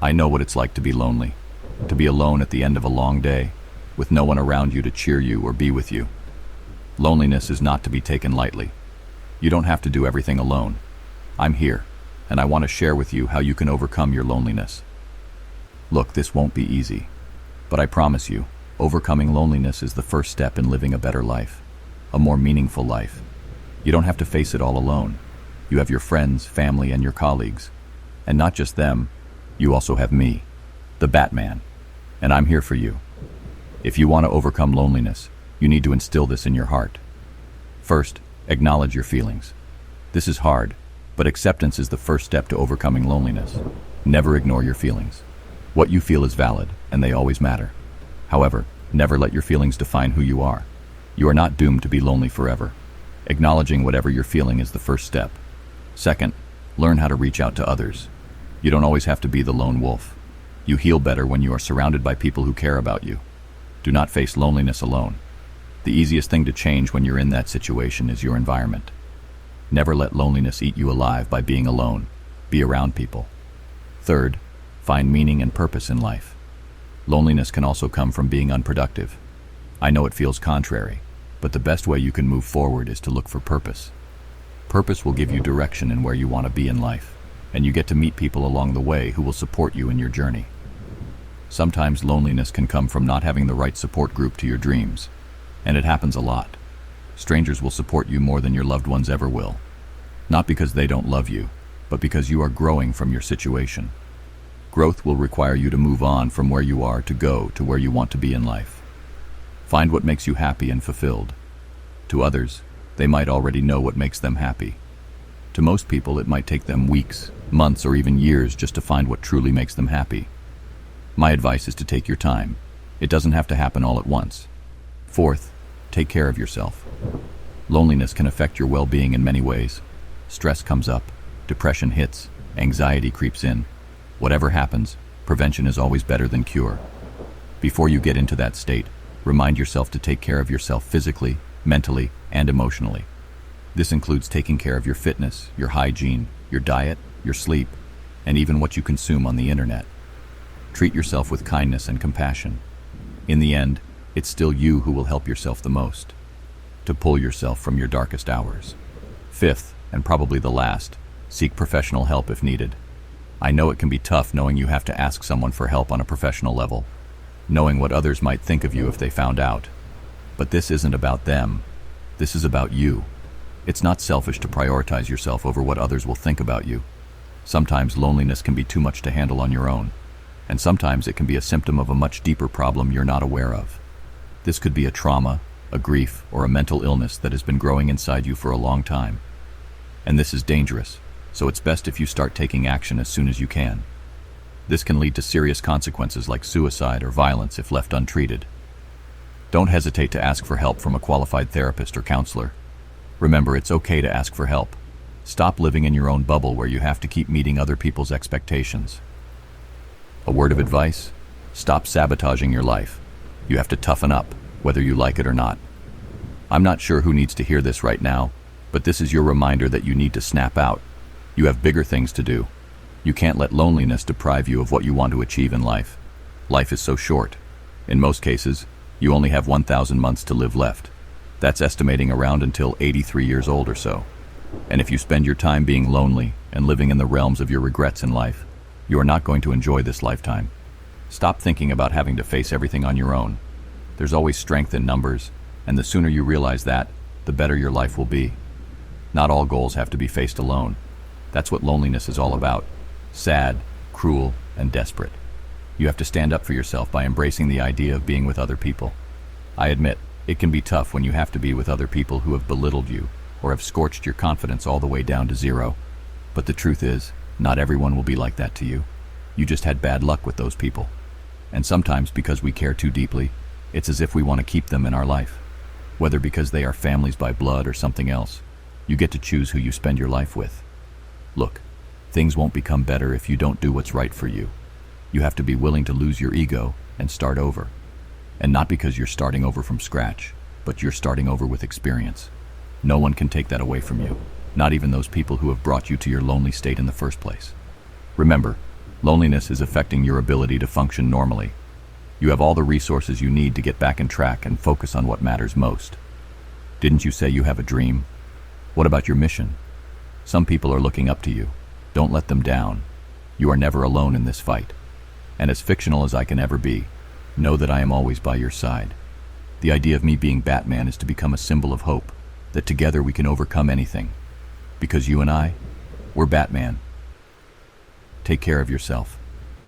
I know what it's like to be lonely, to be alone at the end of a long day, with no one around you to cheer you or be with you. Loneliness is not to be taken lightly. You don't have to do everything alone. I'm here, and I want to share with you how you can overcome your loneliness. Look, this won't be easy, but I promise you, overcoming loneliness is the first step in living a better life, a more meaningful life. You don't have to face it all alone. You have your friends, family, and your colleagues. And not just them, you also have me, the Batman, and I'm here for you. If you want to overcome loneliness, you need to instill this in your heart. First, acknowledge your feelings. This is hard, but acceptance is the first step to overcoming loneliness. Never ignore your feelings. What you feel is valid, and they always matter. However, never let your feelings define who you are. You are not doomed to be lonely forever. Acknowledging whatever you're feeling is the first step. Second, learn how to reach out to others. You don't always have to be the lone wolf. You heal better when you are surrounded by people who care about you. Do not face loneliness alone. The easiest thing to change when you're in that situation is your environment. Never let loneliness eat you alive by being alone. Be around people. Third, find meaning and purpose in life. Loneliness can also come from being unproductive. I know it feels contrary, but the best way you can move forward is to look for purpose. Purpose will give you direction in where you want to be in life, and you get to meet people along the way who will support you in your journey. Sometimes loneliness can come from not having the right support group to your dreams, and it happens a lot. Strangers will support you more than your loved ones ever will. Not because they don't love you, but because you are growing from your situation. Growth will require you to move on from where you are to go to where you want to be in life. Find what makes you happy and fulfilled. To others, they might already know what makes them happy. To most people, it might take them weeks, months, or even years just to find what truly makes them happy. My advice is to take your time. It doesn't have to happen all at once. Fourth, take care of yourself. Loneliness can affect your well-being in many ways. Stress comes up, depression hits, anxiety creeps in. Whatever happens, prevention is always better than cure. Before you get into that state, remind yourself to take care of yourself physically, mentally, and emotionally. This includes taking care of your fitness, your hygiene, your diet, your sleep, and even what you consume on the internet. Treat yourself with kindness and compassion. In the end, it's still you who will help yourself the most, to pull yourself from your darkest hours. Fifth, and probably the last, seek professional help if needed. I know it can be tough knowing you have to ask someone for help on a professional level, knowing what others might think of you if they found out. But this isn't about them. This is about you. It's not selfish to prioritize yourself over what others will think about you. Sometimes loneliness can be too much to handle on your own, and sometimes it can be a symptom of a much deeper problem you're not aware of. This could be a trauma, a grief, or a mental illness that has been growing inside you for a long time. And this is dangerous, so it's best if you start taking action as soon as you can. This can lead to serious consequences like suicide or violence if left untreated. Don't hesitate to ask for help from a qualified therapist or counselor. Remember, it's okay to ask for help. Stop living in your own bubble where you have to keep meeting other people's expectations. A word of advice: stop sabotaging your life. You have to toughen up, whether you like it or not. I'm not sure who needs to hear this right now, but this is your reminder that you need to snap out. You have bigger things to do. You can't let loneliness deprive you of what you want to achieve in life. Life is so short. In most cases, you only have 1,000 months to live left. That's estimating around until 83 years old or so. And if you spend your time being lonely and living in the realms of your regrets in life, you are not going to enjoy this lifetime. Stop thinking about having to face everything on your own. There's always strength in numbers, and the sooner you realize that, the better your life will be. Not all goals have to be faced alone. That's what loneliness is all about. Sad, cruel, and desperate. You have to stand up for yourself by embracing the idea of being with other people. I admit, it can be tough when you have to be with other people who have belittled you or have scorched your confidence all the way down to zero. But the truth is, not everyone will be like that to you. You just had bad luck with those people. And sometimes, because we care too deeply, it's as if we want to keep them in our life. Whether because they are families by blood or something else, you get to choose who you spend your life with. Look, things won't become better if you don't do what's right for you. You have to be willing to lose your ego and start over. And not because you're starting over from scratch, but you're starting over with experience. No one can take that away from you, not even those people who have brought you to your lonely state in the first place. Remember, Loneliness is affecting your ability to function normally. You have all the resources you need to get back on track and focus on what matters most. Didn't you say you have a dream? What about your mission? Some people are looking up to you. Don't let them down. You are never alone in this fight. And as fictional as I can ever be, know that I am always by your side. The idea of me being Batman is to become a symbol of hope, that together we can overcome anything. Because you and I, we're Batman. Take care of yourself.